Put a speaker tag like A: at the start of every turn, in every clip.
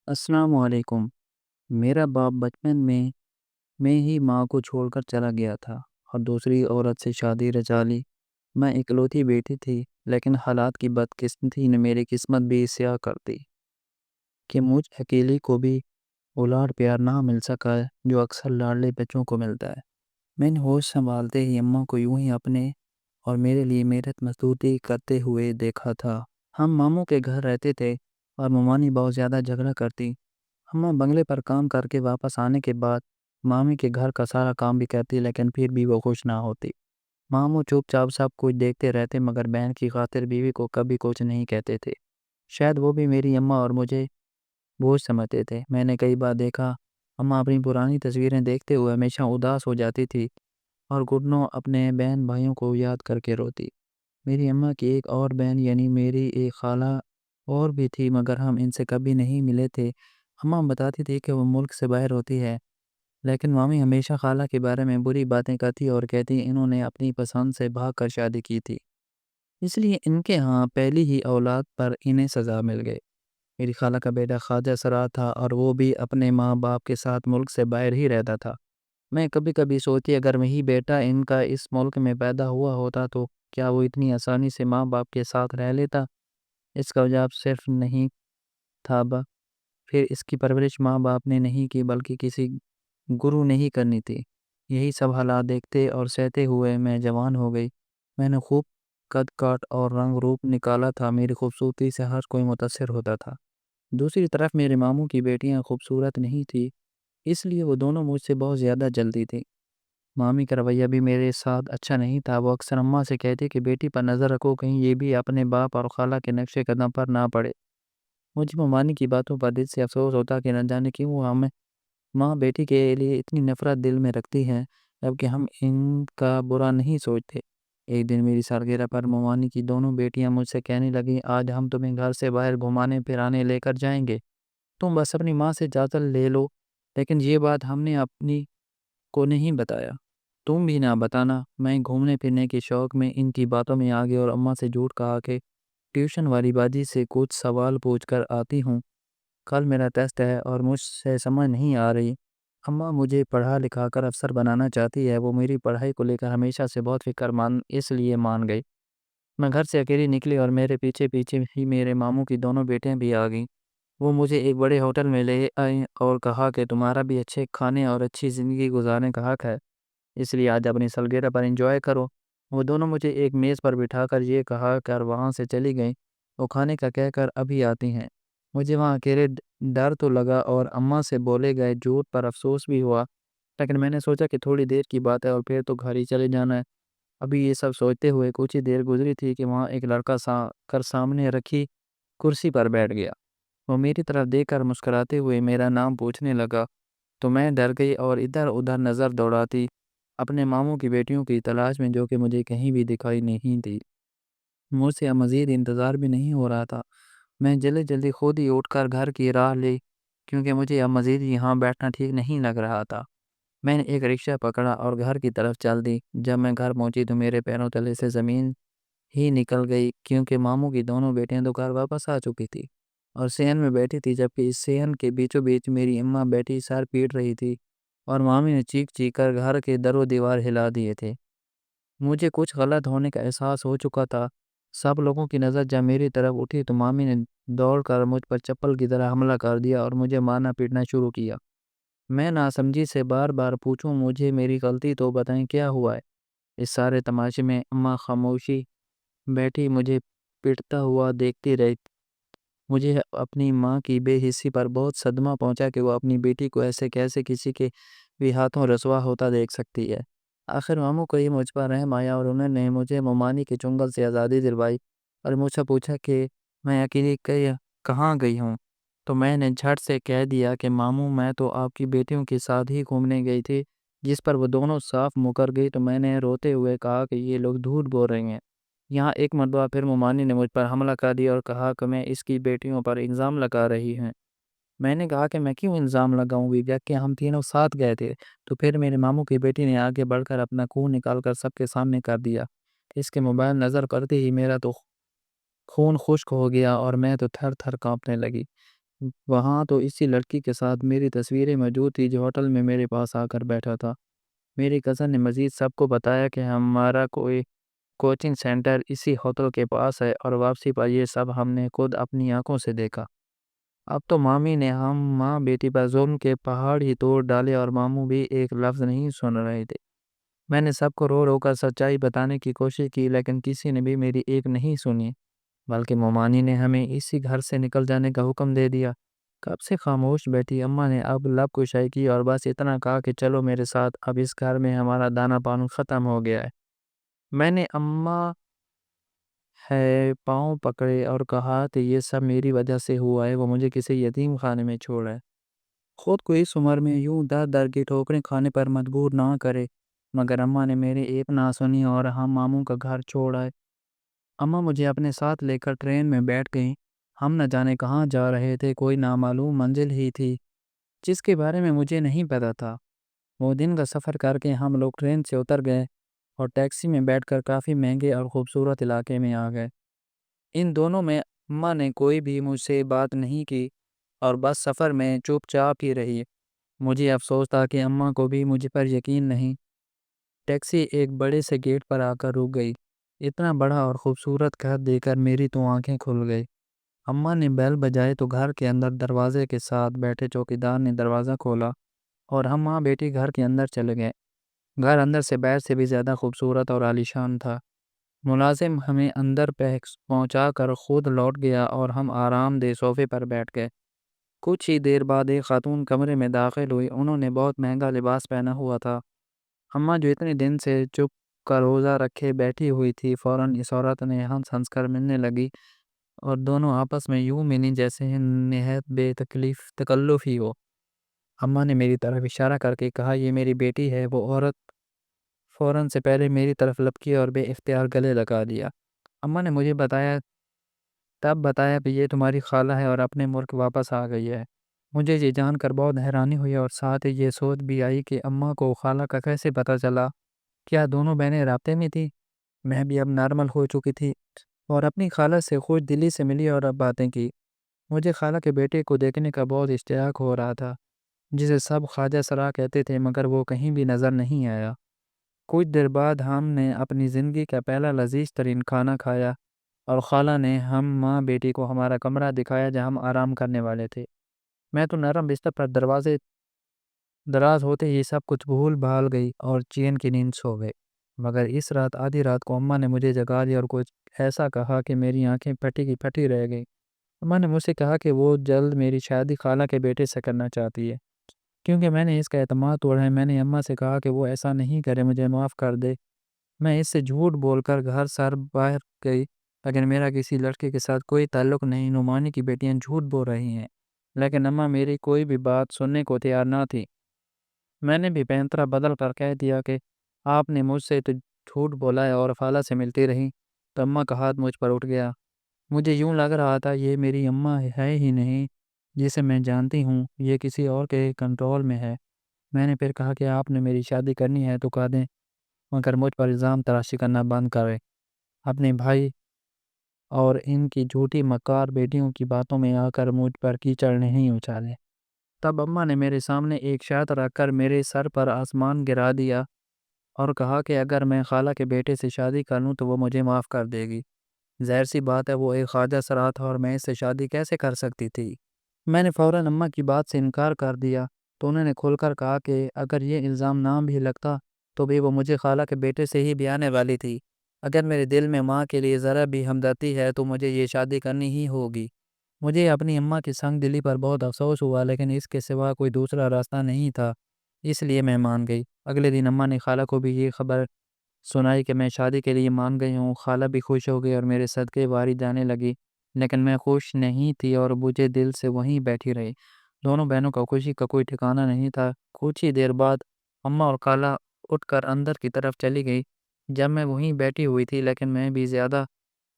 A: السلام علیکم۔ میرا باپ بچپن میں ہی ماں کو چھوڑ کر چلا گیا تھا اور دوسری عورت سے شادی رچا لی۔ میں اکلوتی بیٹی تھی، لیکن حالات کی بدقسمتی نے میری قسمت بھی سیاہ کر دی کہ مجھ اکیلی کو بھی اولاد پیار نہ مل سکا جو اکثر لاڈلے بچوں کو ملتا ہے۔ میں نے ہوش سنبھالتے ہی اماں کو یوں ہی اپنے اور میرے لیے محنت مزدوری کرتے ہوئے دیکھا تھا۔ ہم ماموں کے گھر رہتے تھے اور ممانی بہت زیادہ جھگڑا کرتی۔ اماں بنگلے پر کام کر کے واپس آنے کے بعد مامی کے گھر کا سارا کام بھی کرتی، لیکن پھر بھی وہ خوش نہ ہوتی۔ ماموں چپ چاپ سب کچھ دیکھتے رہتے، مگر بہن کی خاطر بیوی کو کبھی کچھ نہیں کہتے تھے۔ شاید وہ بھی میری اماں اور مجھے بوجھ سمجھتے تھے۔ میں نے کئی بار دیکھا اماں اپنی پرانی تصویریں دیکھتے ہوئے ہمیشہ اداس ہو جاتی تھی اور گھٹنوں اپنے بہن بھائیوں کو یاد کر کے روتی۔ میری اماں کی ایک اور بہن یعنی میری ایک خالہ اور بھی تھی، مگر ہم ان سے کبھی نہیں ملے تھے۔ اماں بتاتی تھی کہ وہ ملک سے باہر ہوتی ہے، لیکن مامی ہمیشہ خالہ کے بارے میں بری باتیں کرتی اور کہتی انہوں نے اپنی پسند سے بھاگ کر شادی کی تھی، اس لیے ان کے ہاں پہلی ہی اولاد پر انہیں سزا مل گئی۔ میری خالہ کا بیٹا خواجہ سرار تھا اور وہ بھی اپنے ماں باپ کے ساتھ ملک سے باہر ہی رہتا تھا۔ میں کبھی کبھی سوچتی اگر وہی بیٹا ان کا اس ملک میں پیدا ہوا ہوتا تو کیا وہ اتنی آسانی سے ماں باپ کے ساتھ رہ لیتا؟ اس کا جواب صرف نہیں تھا پھر اس کی پرورش ماں باپ نے نہیں کی بلکہ کسی گرو نے ہی کرنی تھی۔ یہی سب حالات دیکھتے اور سہتے ہوئے میں جوان ہو گئی۔ میں نے خوب قد کاٹ اور رنگ روپ نکالا تھا، میری خوبصورتی سے ہر کوئی متاثر ہوتا تھا۔ دوسری طرف میرے ماموں کی بیٹیاں خوبصورت نہیں تھی، اس لیے وہ دونوں مجھ سے بہت زیادہ جلتی تھی۔ مامی کا رویہ بھی میرے ساتھ اچھا نہیں تھا، وہ اکثر اماں سے کہتی کہ بیٹی پر نظر رکھو، کہیں یہ بھی اپنے باپ اور خالہ کے نقش قدم پر نہ پڑے۔ مجھے ممانی کی باتوں پر دل سے افسوس ہوتا کہ نہ جانے کیوں وہ ہمیں ماں بیٹی کے لیے اتنی نفرت دل میں رکھتی ہیں، جبکہ ہم ان کا برا نہیں سوچتے۔ ایک دن میری سالگرہ پر ممانی کی دونوں بیٹیاں مجھ سے کہنے لگیں آج ہم تمہیں گھر سے باہر گھمانے پھرانے لے کر جائیں گے، تم بس اپنی ماں سے اجازت لے لو۔ لیکن یہ بات ہم نے اپنی کو نہیں بتایا، تم بھی نہ بتانا۔ میں گھومنے پھرنے کے شوق میں ان کی باتوں میں آ گیا اور اماں سے جھوٹ کہا کہ ٹیوشن والی باجی سے کچھ سوال پوچھ کر آتی ہوں، کل میرا ٹیسٹ ہے اور مجھ سے سمجھ نہیں آ رہی۔ اماں مجھے پڑھا لکھا کر افسر بنانا چاہتی ہے، وہ میری پڑھائی کو لے کر ہمیشہ سے بہت فکر مند اس لیے مان گئی۔ میں گھر سے اکیلی نکلی اور میرے پیچھے پیچھے ہی میرے ماموں کی دونوں بیٹیاں بھی آ گئیں۔ وہ مجھے ایک بڑے ہوٹل میں لے آئیں اور کہا کہ تمہارا بھی اچھے کھانے اور اچھی زندگی گزارنے کا حق ہے، اس لیے آج اپنی سالگرہ پر انجوائے کرو۔ وہ دونوں مجھے ایک میز پر بٹھا کر یہ کہا کر وہاں سے چلی گئیں وہ کھانے کا کہہ کر ابھی آتی ہیں۔ مجھے وہاں اکیلے ڈر تو لگا اور اماں سے بولے گئے جھوٹ پر افسوس بھی ہوا، لیکن میں نے سوچا کہ تھوڑی دیر کی بات ہے اور پھر تو گھر ہی چلے جانا ہے۔ ابھی یہ سب سوچتے ہوئے کچھ ہی دیر گزری تھی کہ وہاں ایک لڑکا سامنے رکھی کرسی پر بیٹھ گیا۔ وہ میری طرف دیکھ کر مسکراتے ہوئے میرا نام پوچھنے لگا تو میں ڈر گئی اور ادھر ادھر نظر دوڑاتی اپنے ماموں کی بیٹیوں کی تلاش میں، جو کہ مجھے کہیں بھی دکھائی نہیں دی۔ مجھ سے اب مزید انتظار بھی نہیں ہو رہا تھا، میں جلدی جلدی خود ہی اٹھ کر گھر کی راہ لی کیونکہ مجھے اب مزید یہاں بیٹھنا ٹھیک نہیں لگ رہا تھا۔ میں نے ایک رکشہ پکڑا اور گھر کی طرف چل دی۔ جب میں گھر پہنچی تو میرے پیروں تلے سے زمین ہی نکل گئی کیونکہ ماموں کی دونوں بیٹیاں تو گھر واپس آ چکی تھی اور صحن میں بیٹھی تھی، جبکہ اس صحن کے بیچوں بیچ میری اماں بیٹی سر پیٹ رہی تھی اور مامی نے چیخ چیخ کر گھر کے در و دیوار ہلا دیے تھے۔ مجھے کچھ غلط ہونے کا احساس ہو چکا تھا۔ سب لوگوں کی نظر جب میری طرف اٹھی تو مامی نے دوڑ کر مجھ پر چپل کی طرح حملہ کر دیا اور مجھے مارنا پیٹنا شروع کیا۔ میں ناسمجھی سے بار بار پوچھوں مجھے میری غلطی تو بتائیں کیا ہوا ہے۔ اس سارے تماشے میں اماں خاموشی بیٹھی مجھے پٹتا ہوا دیکھتی رہی۔ مجھے اپنی ماں کی بے حسی پر بہت صدمہ پہنچا کہ وہ اپنی بیٹی کو ایسے کیسے کسی کے بھی ہاتھوں رسوا ہوتا دیکھ سکتی ہے۔ آخر ماموں کو یہ مجھ پر رحم آیا اور انہوں نے مجھے ممانی کے چنگل سے آزادی دلوائی اور مجھ سے پوچھا کہ میں اکیلی کہاں گئی ہوں، تو میں نے جھٹ سے کہہ دیا کہ ماموں میں تو آپ کی بیٹیوں کے ساتھ ہی گھومنے گئی تھی، جس پر وہ دونوں صاف مکر گئی تو میں نے روتے ہوئے کہا کہ یہ لوگ جھوٹ بول رہے ہیں۔ یہاں ایک مرتبہ پھر ممانی نے مجھ پر حملہ کر دیا اور کہا کہ میں اس کی بیٹیوں پر الزام لگا رہی ہیں۔ میں نے کہا کہ میں کیوں الزام لگاؤں گی جبکہ ہم تینوں ساتھ گئے تھے؟ تو پھر میرے ماموں کی بیٹی نے آگے بڑھ کر اپنا خون نکال کر سب کے سامنے کر دیا۔ اس کے موبائل نظر پڑتے ہی میرا تو خون خشک ہو گیا اور میں تو تھر تھر کانپنے لگی۔ وہاں تو اسی لڑکی کے ساتھ میری تصویریں موجود تھی جو ہوٹل میں میرے پاس آ کر بیٹھا تھا۔ میری کزن نے مزید سب کو بتایا کہ ہمارا کوئی کوچنگ سینٹر اسی ہوٹل کے پاس ہے، اور واپسی پر یہ سب ہم نے خود اپنی آنکھوں سے دیکھا۔ اب تو مامی نے ہم ماں بیٹی پر ظلم کے پہاڑ ہی توڑ ڈالے، اور ماموں بھی ایک لفظ نہیں سن رہے تھے۔ میں نے سب کو رو رو کر سچائی بتانے کی کوشش کی، لیکن کسی نے بھی میری ایک نہیں سنی، بلکہ مومانی نے ہمیں اسی گھر سے نکل جانے کا حکم دے دیا۔ کب سے خاموش بیٹھی اماں نے اب لب کشائی کی اور بس اتنا کہا کہ چلو میرے ساتھ، اب اس گھر میں ہمارا دانا پانی ختم ہو گیا ہے۔ میں نے اماں ہے پاؤں پکڑے اور کہا کہ یہ سب میری وجہ سے ہوا ہے، وہ مجھے کسی یتیم خانے میں چھوڑا ہے، خود کو اس عمر میں یوں در در کی ٹھوکریں کھانے پر مجبور نہ کرے۔ مگر اماں نے میری ایک نہ سنی اور ہم ماموں کا گھر چھوڑ آئے۔ اماں مجھے اپنے ساتھ لے کر ٹرین میں بیٹھ گئیں۔ ہم نہ جانے کہاں جا رہے تھے، کوئی نامعلوم منزل ہی تھی جس کے بارے میں مجھے نہیں پتا تھا۔ وہ دن کا سفر کر کے ہم لوگ ٹرین سے اتر گئے اور ٹیکسی میں بیٹھ کر کافی مہنگے اور خوبصورت علاقے میں آ گئے۔ ان دونوں میں اماں نے کوئی بھی مجھ سے بات نہیں کی اور بس سفر میں چپ چاپ ہی رہی۔ مجھے افسوس تھا کہ اماں کو بھی مجھ پر یقین نہیں۔ ٹیکسی ایک بڑے سے گیٹ پر آ کر رک گئی۔ اتنا بڑا اور خوبصورت گھر دیکھ کر میری تو آنکھیں کھل گئی۔ اماں نے بیل بجائے تو گھر کے اندر دروازے کے ساتھ بیٹھے چوکیدار نے دروازہ کھولا اور ہم ماں بیٹی گھر کے اندر چلے گئے۔ گھر اندر سے باہر سے بھی زیادہ خوبصورت اور عالیشان تھا۔ ملازم ہمیں اندر پہنچا کر خود لوٹ گیا اور ہم آرام دہ صوفے پر بیٹھ گئے۔ کچھ ہی دیر بعد ایک خاتون کمرے میں داخل ہوئی۔ انہوں نے بہت مہنگا لباس پہنا ہوا تھا۔ اماں جو اتنے دن سے چپ کا روزہ رکھے بیٹھی ہوئی تھی، فوراً اس عورت نے ہنس ہنس کر ملنے لگی اور دونوں آپس میں یوں ملی جیسے نہایت بے تکلف ہی ہو۔ اماں نے میری طرف اشارہ کر کے کہا یہ میری بیٹی ہے۔ وہ عورت فوراً سے پہلے میری طرف لپکی اور بے اختیار گلے لگا دیا۔ اماں نے مجھے بتایا کہ یہ تمہاری خالہ ہے اور اپنے ملک واپس آ گئی ہے۔ مجھے یہ جان کر بہت حیرانی ہوئی اور ساتھ ہی یہ سوچ بھی آئی کہ اماں کو خالہ کا کیسے پتہ چلا۔ کیا دونوں بہنیں رابطے میں تھیں؟ میں بھی اب نارمل ہو چکی تھی اور اپنی خالہ سے خوش دلی سے ملی اور اب باتیں کی۔ مجھے خالہ کے بیٹے کو دیکھنے کا بہت اشتیاق ہو رہا تھا، جسے سب خواجہ سرا کہتے تھے، مگر وہ کہیں بھی نظر نہیں آیا۔ کچھ دیر بعد ہم نے اپنی زندگی کا پہلا لذیذ ترین کھانا کھایا اور خالہ نے ہم ماں بیٹی کو ہمارا کمرہ دکھایا جہاں ہم آرام کرنے والے تھے۔ میں تو نرم بستر پر دروازے دراز ہوتے ہی سب کچھ بھول بھال گئی اور چین کی نیند سو گئی۔ مگر اس رات آدھی رات کو اماں نے مجھے جگا دیا اور کچھ ایسا کہا کہ میری آنکھیں پھٹی کی پھٹی رہ گئی۔ اماں نے مجھ سے کہا کہ وہ جلد میری شادی خالہ کے بیٹے سے کرنا چاہتی ہے کیونکہ میں نے اس کا اعتماد توڑا ہے۔ میں نے اماں سے کہا کہ وہ ایسا نہیں کرے، مجھے معاف کر دے۔ میں اس سے جھوٹ بول کر گھر سر باہر گئی، لیکن میرا کسی لڑکے کے ساتھ کوئی تعلق نہیں۔ نعمانی کی بیٹیاں جھوٹ بول رہی ہیں، لیکن اماں میری کوئی بھی بات سننے کو تیار نہ تھی۔ میں نے بھی پینترا بدل کر کہہ دیا کہ آپ نے مجھ سے تو جھوٹ بولا ہے اور خالہ سے ملتی رہی، تو اماں کا ہاتھ مجھ پر اٹھ گیا۔ مجھے یوں لگ رہا تھا یہ میری اماں ہے ہی نہیں جسے میں جانتی ہوں، یہ کسی اور کے کنٹرول میں ہے۔ میں نے پھر کہا کہ آپ نے میری شادی کرنی ہے تو کہہ دیں، مگر مجھ پر الزام تراشی کرنا بند کرے۔ اپنے بھائی اور ان کی جھوٹی مکار بیٹیوں کی باتوں میں آ کر مجھ پر کیچڑ نہیں اچھالے۔ تب اماں نے میرے سامنے ایک شرط رکھ کر میرے سر پر آسمان گرا دیا اور کہا کہ اگر میں خالہ کے بیٹے سے شادی کر لوں تو وہ مجھے معاف کر دے گی۔ ظاہر سی بات ہے وہ ایک خواجہ سرا تھا اور میں اس سے شادی کیسے کر سکتی تھی؟ میں نے فوراً اماں کی بات سے انکار کر دیا تو انہوں نے کھول کر کہا کہ اگر یہ الزام نہ بھی لگتا تو بھی وہ مجھے خالہ کے بیٹے سے ہی بیانے والی تھی۔ اگر میرے دل میں ماں کے لیے ذرا بھی ہمدردی ہے تو مجھے یہ شادی کرنی ہی ہوگی۔ مجھے اپنی اماں کی سنگ دلی پر بہت افسوس ہوا، لیکن اس کے سوا کوئی دوسرا راستہ نہیں تھا، اس لیے میں مان گئی۔ اگلے دن اماں نے خالہ کو بھی یہ خبر سنائی کہ میں شادی کے لیے مان گئی ہوں۔ خالہ بھی خوش ہو گئی اور میرے صدقے واری جانے لگی، لیکن میں خوش نہیں تھی اور مجھے دل سے وہیں بیٹھی رہی۔ دونوں بہنوں کا خوشی کا کوئی ٹھکانہ نہیں تھا۔ کچھ ہی دیر بعد اماں اور خالہ اٹھ کر اندر کی طرف چلی گئی جب میں وہیں بیٹھی ہوئی تھی، لیکن میں بھی زیادہ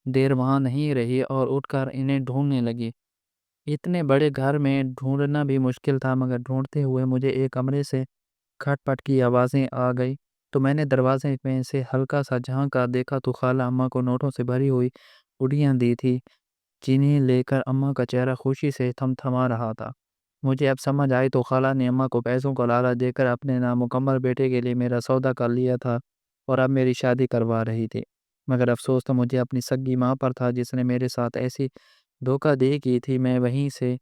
A: دیر وہاں نہیں رہی اور اٹھ کر انہیں ڈھونڈنے لگی۔ اتنے بڑے گھر میں ڈھونڈنا بھی مشکل تھا، مگر ڈھونڈتے ہوئے مجھے ایک کمرے سے کھٹ پٹ کی آوازیں آ گئی تو میں نے دروازے میں سے ہلکا سا جھانکا، دیکھا تو خالہ اماں کو نوٹوں سے بھری ہوئی پوڑیاں دی تھی۔ چینی لے کر اماں کا چہرہ خوشی سے تھما رہا تھا۔ مجھے اب سمجھ آئی تو خالہ نے اماں کو پیسوں کا لالچ دے کر اپنے نامکمل بیٹے کے لیے میرا سودا کر لیا تھا اور اب میری شادی کروا رہی تھی۔ مگر افسوس تو مجھے اپنی سگی ماں پر تھا جس نے میرے ساتھ ایسی دھوکہ دہی کی تھی۔ میں وہیں سے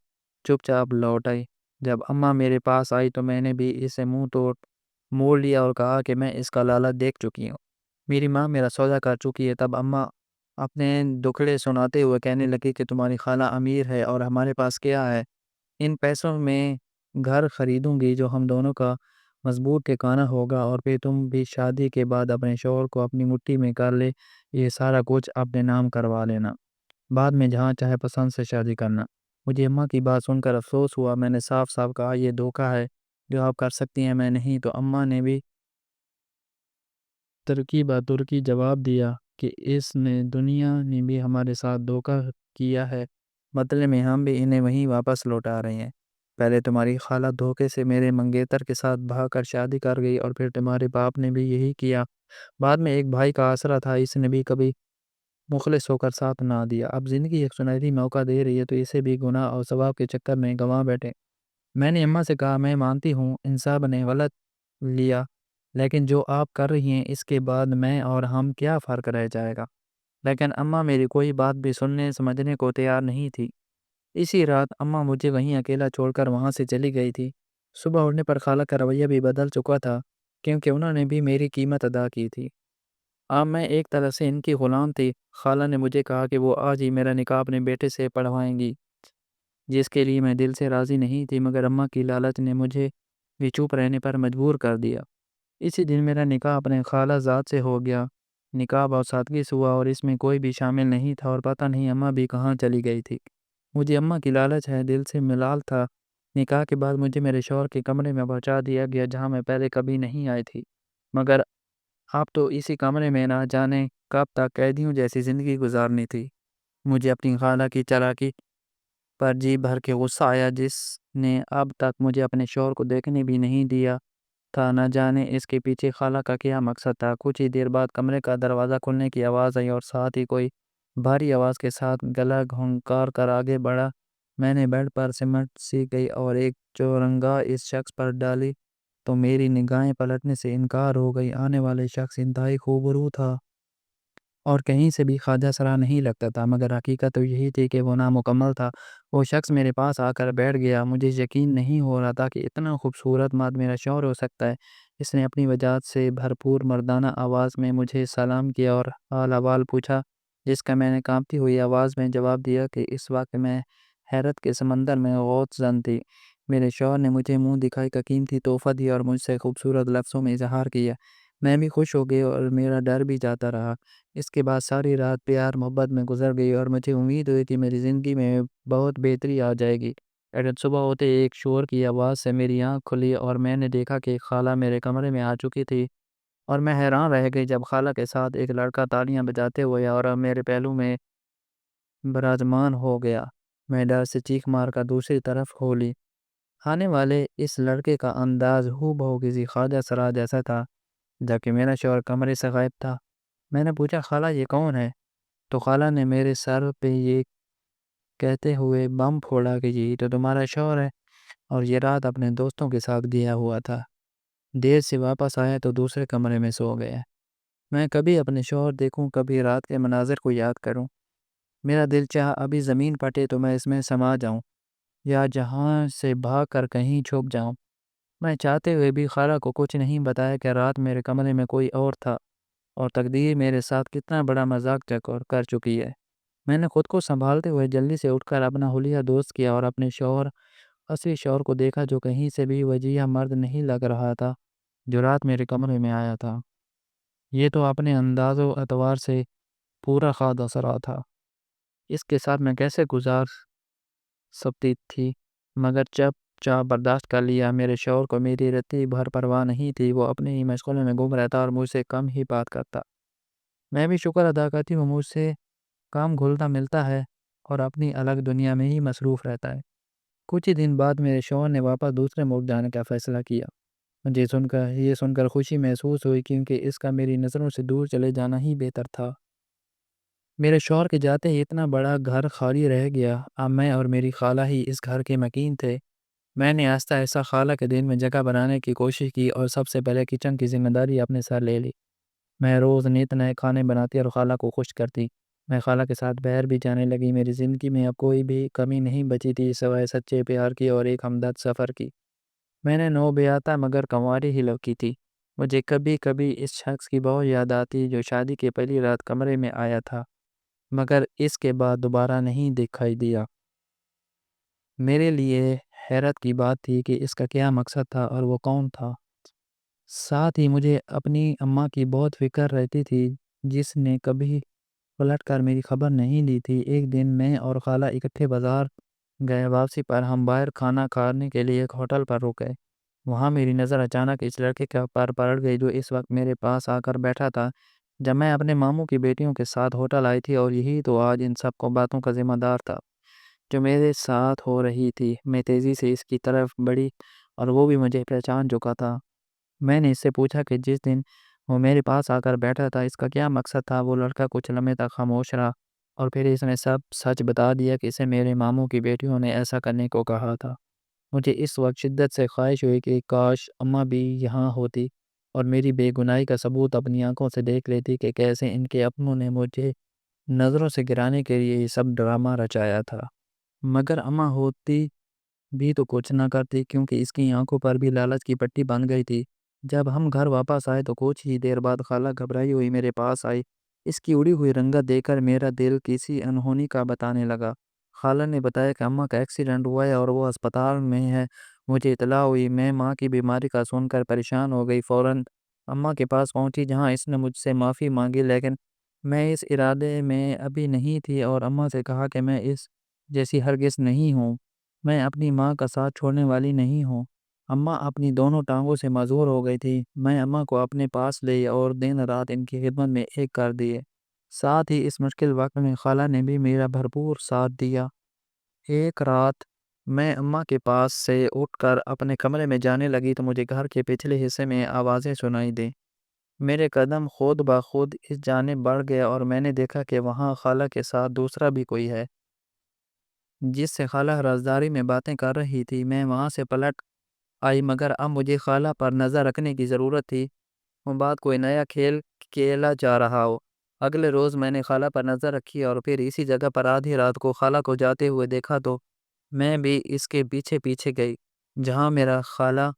A: چپ چاپ لوٹ آئی۔ جب اماں میرے پاس آئی تو میں نے بھی اسے منہ توڑ موڑ لیا اور کہا کہ میں اس کا لالچ دیکھ چکی ہوں، میری ماں میرا سودا کر چکی ہے۔ تب اماں اپنے دکھڑے سناتے ہوئے کہنے لگی کہ تمہاری خالہ امیر ہے اور ہمارے پاس کیا ہے؟ ان پیسوں میں گھر خریدوں گی جو ہم دونوں کا مضبوط ٹھکانہ ہوگا، اور پھر تم بھی شادی کے بعد اپنے شوہر کو اپنی مٹھی میں کر لے، یہ سارا کچھ اپنے نام کروا لینا، بعد میں جہاں چاہے پسند سے شادی کرنا۔ مجھے اماں کی بات سن کر افسوس ہوا۔ میں نے صاف صاف کہا یہ دھوکہ ہے، جو آپ کر سکتی ہیں میں نہیں۔ تو اماں نے بھی ترکی بہ ترکی جواب دیا کہ اس نے دنیا نے بھی ہمارے ساتھ دھوکہ کیا ہے، بدلے میں ہم بھی انہیں وہیں واپس لوٹا رہے ہیں۔ پہلے تمہاری خالہ دھوکے سے میرے منگیتر کے ساتھ بھاگ کر شادی کر گئی، اور پھر تمہارے باپ نے بھی یہی کیا۔ بعد میں ایک بھائی کا آسرا تھا، اس نے بھی کبھی مخلص ہو کر ساتھ نہ دیا۔ اب زندگی ایک سنہری موقع دے رہی ہے تو اسے بھی گناہ اور ثواب کے چکر میں گنوا بیٹھے۔ میں نے اماں سے کہا میں مانتی ہوں انصاف نے غلط لیا، لیکن جو آپ کر رہی ہیں اس کے بعد میں اور ہم کیا فرق رہ جائے گا؟ لیکن اماں میری کوئی بات بھی سننے سمجھنے کو تیار نہیں تھی۔ اسی رات اماں مجھے وہیں اکیلا چھوڑ کر وہاں سے چلی گئی تھی۔ صبح اٹھنے پر خالہ کا رویہ بھی بدل چکا تھا، کیونکہ انہوں نے بھی میری قیمت ادا کی تھی۔ اب میں ایک طرح سے ان کی غلام تھی۔ خالہ نے مجھے کہا کہ وہ آج ہی میرا نکاح اپنے بیٹے سے پڑھوائیں گی، جس کے لیے میں دل سے راضی نہیں تھی، مگر اماں کی لالچ نے مجھے بھی چپ رہنے پر مجبور کر دیا۔ اسی دن میرا نکاح اپنے خالہ زاد سے ہو گیا۔ نکاح بہت سادگی سے ہوا اور اس میں کوئی بھی شامل نہیں تھا، اور پتہ نہیں اماں بھی کہاں چلی گئی تھی۔ مجھے اماں کی لالچ ہے دل سے ملال تھا۔ نکاح کے بعد مجھے میرے شوہر کے کمرے میں پہنچا دیا گیا جہاں میں پہلے کبھی نہیں آئی تھی، مگر اب تو اسی کمرے میں نہ جانے کب تک قیدیوں جیسی زندگی گزارنی تھی۔ مجھے اپنی خالہ کی چالاکی پر جی بھر کے غصہ آیا، جس نے اب تک مجھے اپنے شوہر کو دیکھنے بھی نہیں دیا تھا۔ نہ جانے اس کے پیچھے خالہ کا کیا مقصد تھا۔ کچھ ہی دیر بعد کمرے کا دروازہ کھلنے کی آواز آئی اور ساتھ ہی کوئی بھاری آواز کے ساتھ گلا گھونکار کر آگے بڑھا۔ میں نے بیڈ پر سمٹ سی گئی اور ایک چورنگا اس شخص پر ڈالی تو میری نگاہیں پلٹنے سے انکار ہو گئی۔ آنے والے شخص انتہائی خوبرو تھا اور کہیں سے بھی خواجہ سرا نہیں لگتا تھا، مگر حقیقت تو یہی تھی کہ وہ نامکمل تھا۔ وہ شخص میرے پاس آ کر بیٹھ گیا۔ مجھے یقین نہیں ہو رہا تھا کہ اتنا خوبصورت مرد میرا شوہر ہو سکتا ہے۔ اس نے اپنی وجاہت سے بھرپور مردانہ آواز میں مجھے سلام کیا اور حال احوال پوچھا، جس کا میں نے کانپتی ہوئی آواز میں جواب دیا کہ اس وقت میں حیرت کے سمندر میں غوطہ زن تھی۔ میرے شوہر نے مجھے منہ دکھائی کا قیمتی تحفہ دیا اور مجھ سے خوبصورت لفظوں میں اظہار کیا۔ میں بھی خوش ہو گئی اور میرا ڈر بھی جاتا رہا۔ اس کے بعد ساری رات پیار محبت میں گزر گئی اور مجھے امید ہوئی کہ میری زندگی میں بہت بہتری آ جائے گی۔ لیکن صبح ہوتے ایک شور کی آواز سے میری آنکھ کھلی اور میں نے دیکھا کہ خالہ میرے کمرے میں آ چکی تھی، اور میں حیران رہ گئی جب خالہ کے ساتھ ایک لڑکا تالیاں بجاتے ہوئے اور میرے پہلو میں براجمان ہو گیا۔ میں ڈر سے چیخ مار کر دوسری طرف ہو لی۔ آنے والے اس لڑکے کا انداز ہو بہو کسی خواجہ سرا جیسا تھا، جبکہ میرا شوہر کمرے سے غائب تھا۔ میں نے پوچھا خالہ یہ کون ہے؟ تو خالہ نے میرے سر پہ یہ کہتے ہوئے بم پھوڑا کہ یہی تو تمہارا شوہر ہے، اور یہ رات اپنے دوستوں کے ساتھ گیا ہوا تھا، دیر سے واپس آیا تو دوسرے کمرے میں سو گیا۔ میں کبھی اپنے شوہر دیکھوں، کبھی رات کے مناظر کو یاد کروں، میرا دل چاہا ابھی زمین پھٹے تو میں اس میں سما جاؤں، یا جہاں سے بھاگ کر کہیں چھپ جاؤں۔ میں چاہتے ہوئے بھی خالہ کو کچھ نہیں بتایا کہ رات میرے کمرے میں کوئی اور تھا، اور تقدیر میرے ساتھ کتنا بڑا مذاق کر چکی ہے۔ میں نے خود کو سنبھالتے ہوئے جلدی سے اٹھ کر اپنا حلیہ درست کیا اور اپنے شوہر، اصلی شوہر کو دیکھا، جو کہیں سے بھی وجیہہ مرد نہیں لگ رہا تھا، جو رات میرے کمرے میں آیا تھا۔ یہ تو اپنے انداز و اعتبار سے پورا خواجہ سرا تھا، اس کے ساتھ میں کیسے گزار سکتی تھی؟ مگر چپ چاپ برداشت کر لیا۔ میرے شوہر کو میری رتی بھر پرواہ نہیں تھی، وہ اپنے ہی مشغلے میں گم رہتا اور مجھ سے کم ہی بات کرتا۔ میں بھی شکر ادا کرتی ہوں مجھ سے کام گھلتا ملتا ہے اور اپنی الگ دنیا میں ہی مصروف رہتا ہے۔ کچھ ہی دن بعد میرے شوہر نے واپس دوسرے ملک جانے کا فیصلہ کیا۔ مجھے یہ سن کر خوشی محسوس ہوئی، کیونکہ اس کا میری نظروں سے دور چلے جانا ہی بہتر تھا۔ میرے شوہر کے جاتے ہی اتنا بڑا گھر خالی رہ گیا۔ اب میں اور میری خالہ ہی اس گھر کے مکین تھے۔ میں نے آہستہ آہستہ خالہ کے دل میں جگہ بنانے کی کوشش کی اور سب سے پہلے کچن کی ذمہ داری اپنے سر لے لی۔ میں روز نت نئے کھانے بناتی اور خالہ کو خوش کرتی۔ میں خالہ کے ساتھ باہر بھی جانے لگی۔ میری زندگی میں اب کوئی بھی کمی نہیں بچی تھی سوائے سچے پیار کی اور ایک ہمدرد سفر کی۔ میں نے نو بیاتا مگر کنواری ہی لڑکی تھی۔ مجھے کبھی کبھی اس شخص کی بہت یاد آتی جو شادی کی پہلی رات کمرے میں آیا تھا مگر اس کے بعد دوبارہ نہیں دکھائی دیا۔ میرے لیے حیرت کی بات تھی کہ اس کا کیا مقصد تھا اور وہ کون تھا۔ ساتھ ہی مجھے اپنی اماں کی بہت فکر رہتی تھی جس نے کبھی پلٹ کر میری خبر نہیں لی تھی۔ ایک دن میں اور خالہ اکٹھے بازار گئے۔ واپسی پر ہم باہر کھانا کھانے کے لیے ایک ہوٹل پر رکے۔ وہاں میری نظر اچانک اس لڑکے پر پڑ گئی جو اس وقت میرے پاس آ کر بیٹھا تھا جب میں اپنے ماموں کی بیٹیوں کے ساتھ ہوٹل آئی تھی، اور یہی تو آج ان سب کو باتوں کا ذمہ دار تھا جو میرے ساتھ ہو رہی تھی۔ میں تیزی سے اس کی طرف بڑھی اور وہ بھی مجھے پہچان چکا تھا۔ میں نے اس سے پوچھا کہ جس دن وہ میرے پاس آ کر بیٹھا تھا اس کا کیا مقصد تھا۔ وہ لڑکا کچھ لمحے تک خاموش رہا اور پھر اس نے سب سچ بتا دیا کہ اسے میرے ماموں کی بیٹیوں نے ایسا کرنے کو کہا تھا۔ مجھے اس وقت شدت سے خواہش ہوئی کہ کاش اماں بھی یہاں ہوتی اور میری بے گناہی کا ثبوت اپنی آنکھوں سے دیکھ لیتی کہ کیسے ان کے اپنوں نے مجھے نظروں سے گرانے کے لیے یہ سب ڈرامہ رچایا تھا۔ مگر اماں ہوتی بھی تو کچھ نہ کرتی کیونکہ اس کی آنکھوں پر بھی لالچ کی پٹی بن گئی تھی۔ جب ہم گھر واپس آئے تو کچھ ہی دیر بعد خالہ گھبرائی ہوئی میرے پاس آئی۔ اس کی اڑی ہوئی رنگت دیکھ کر میرا دل کسی انہونی کا بتانے لگا۔ خالہ نے بتایا کہ اماں کا ایکسیڈنٹ ہوا ہے اور وہ ہسپتال میں ہے۔ مجھے اطلاع ہوئی۔ میں ماں کی بیماری کا سن کر پریشان ہو گئی۔ فوراً اماں کے پاس پہنچی جہاں اس نے مجھ سے معافی مانگی، لیکن میں اس ارادے میں ابھی نہیں تھی اور اماں سے کہا کہ میں اس جیسی ہرگز نہیں ہوں۔ میں اپنی ماں کا ساتھ چھوڑنے والی نہیں ہوں۔ اماں اپنی دونوں ٹانگوں سے معذور ہو گئی تھی۔ میں اماں کو اپنے پاس لے اور دن رات ان کی خدمت میں ایک کر دیے۔ ساتھ ہی اس مشکل وقت میں خالہ نے بھی میرا بھرپور ساتھ دیا۔ ایک رات میں اماں کے پاس سے اٹھ کر اپنے کمرے میں جانے لگی تو مجھے گھر کے پچھلے حصے میں آوازیں سنائی دیں۔ میرے قدم خود بخود اس جانب بڑھ گیا اور میں نے دیکھا کہ وہاں خالہ کے ساتھ دوسرا بھی کوئی ہے جس سے خالہ رازداری میں باتیں کر رہی تھی۔ میں وہاں سے پلٹ آئی مگر اب مجھے خالہ پر نظر رکھنے کی ضرورت تھی۔ وہ بات کوئی نیا کھیل کھیلا جا رہا ہو۔ اگلے روز میں نے خالہ پر نظر رکھی اور پھر اسی جگہ پر آدھی رات کو خالہ کو جاتے ہوئے دیکھا تو میں بھی اس کے پیچھے پیچھے گئی جہاں میرا خالہ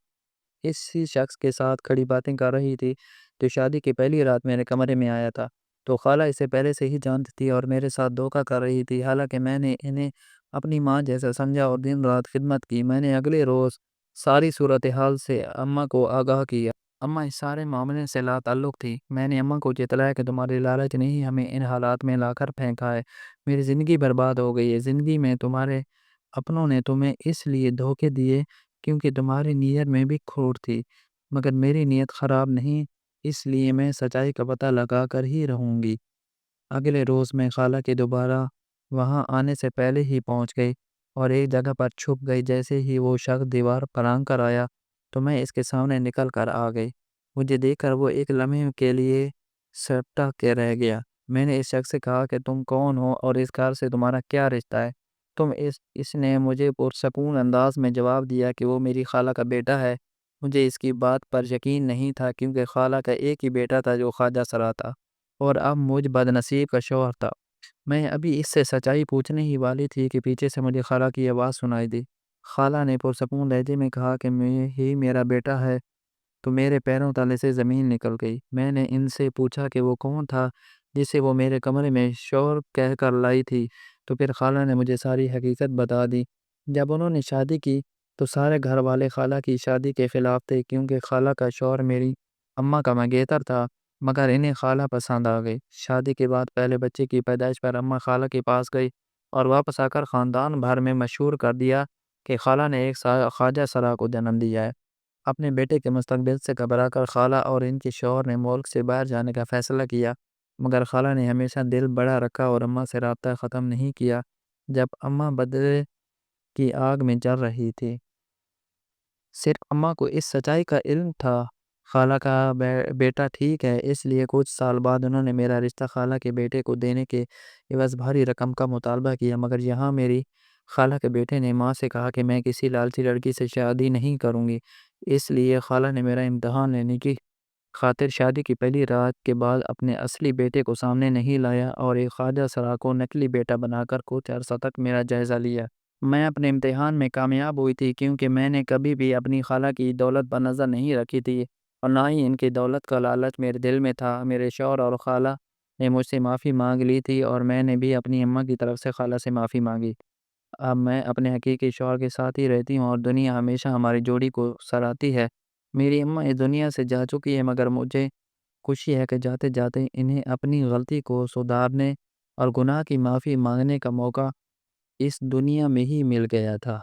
A: اسی شخص کے ساتھ کھڑی باتیں کر رہی تھی جو شادی کی پہلی رات میرے کمرے میں آیا تھا۔ تو خالہ اسے پہلے سے ہی جانتی تھی اور میرے ساتھ دھوکہ کر رہی تھی، حالانکہ میں نے انہیں اپنی ماں جیسا سمجھا اور دن رات خدمت کی۔ میں نے اگلے روز ساری صورتحال سے اماں کو آگاہ کیا۔ اماں اس سارے معاملے سے لا تعلق تھی۔ میں نے اماں کو جتلایا کہ تمہاری لالچ نے ہی ہمیں ان حالات میں لا کر پھینکا ہے۔ میری زندگی برباد ہو گئی ہے۔ زندگی میں تمہارے اپنوں نے تمہیں اس لیے دھوکے دیے کیونکہ تمہاری نیت میں بھی کھوٹ تھی، مگر میری نیت خراب نہیں، اس لیے میں سچائی کا پتہ لگا کر ہی رہوں گی۔ اگلے روز میں خالہ کے دوبارہ وہاں آنے سے پہلے ہی پہنچ گئی اور ایک جگہ پر چھپ گئی۔ جیسے ہی وہ شخص دیوار پر آن کر آیا تو میں اس کے سامنے نکل کر آ گئی۔ مجھے دیکھ کر وہ ایک لمحے کے لیے سپٹا کے رہ گیا۔ میں نے اس شخص سے کہا کہ تم کون ہو اور اس گھر سے تمہارا کیا رشتہ ہے؟ اس نے مجھے پرسکون انداز میں جواب دیا کہ وہ میری خالہ کا بیٹا ہے۔ مجھے اس کی بات پر یقین نہیں تھا کیونکہ خالہ کا ایک ہی بیٹا تھا جو خواجہ سرا تھا اور اب مجھ بدنصیب کا شوہر تھا۔ میں ابھی اس سے سچائی پوچھنے ہی والی تھی کہ پیچھے سے مجھے خالہ کی آواز سنائی دی۔ خالہ نے پرسکون لہجے میں کہا کہ ہی میرا بیٹا ہے تو میرے پیروں تلے سے زمین نکل گئی۔ میں نے ان سے پوچھا کہ وہ کون تھا جسے وہ میرے کمرے میں شور کہہ کر لائی تھی تو پھر خالہ نے مجھے ساری حقیقت بتا دی۔ جب انہوں نے شادی کی تو سارے گھر والے خالہ کی شادی کے خلاف تھے کیونکہ خالہ کا شوہر میری اماں کا منگیتر تھا، مگر انہیں خالہ پسند آ گئی۔ شادی کے بعد پہلے بچے کی پیدائش پر اماں خالہ کے پاس گئی اور واپس آ کر خاندان بھر میں مشہور کر دیا کہ خالہ نے ایک خواجہ سرا کو جنم دیا ہے۔ اپنے بیٹے کے مستقبل سے گھبرا کر خالہ اور ان کے شوہر نے ملک سے باہر جانے کا فیصلہ کیا، مگر خالہ نے ہمیشہ دل بڑا رکھا اور اماں سے رابطہ ختم نہیں کیا۔ جب اماں بدلے کی آگ میں جل رہی تھی، صرف اماں کو اس سچائی کا علم تھا خالہ کا بیٹا ٹھیک ہے، اس لیے کچھ سال بعد انہوں نے میرا رشتہ خالہ کے بیٹے کو دینے کے عوض بھاری رقم کا مطالبہ کیا، مگر یہاں میری خالہ کے بیٹے نے ماں سے کہا کہ میں کسی لالچی لڑکی سے شادی نہیں کروں گی۔ اس لیے خالہ نے میرا امتحان لینے کی خاطر شادی کی پہلی رات کے بعد اپنے اصلی بیٹے کو سامنے نہیں لایا اور ایک خواجہ سرا کو نکلی بیٹا بنا کر کچھ عرصہ تک میرا جائزہ لیا۔ میں اپنے امتحان میں کامیاب ہوئی تھی کیونکہ میں نے کبھی بھی اپنی خالہ کی دولت پر نظر نہیں رکھی تھی اور نہ ہی ان کی دولت کا لالچ میرے دل میں تھا۔ میرے شوہر اور خالہ نے مجھ سے معافی مانگ لی تھی اور میں نے بھی اپنی اماں کی طرف سے خالہ سے معافی مانگی۔ اب میں اپنے حقیقی شوہر کے ساتھ ہی رہتی ہوں اور دنیا ہمیشہ ہماری جوڑی کو سراہتی ہے۔ میری اماں اس دنیا سے جا چکی ہے مگر مجھے خوشی ہے کہ جاتے جاتے انہیں اپنی غلطی کو سدھارنے اور گناہ کی معافی مانگنے کا موقع اس دنیا میں ہی مل گیا تھا۔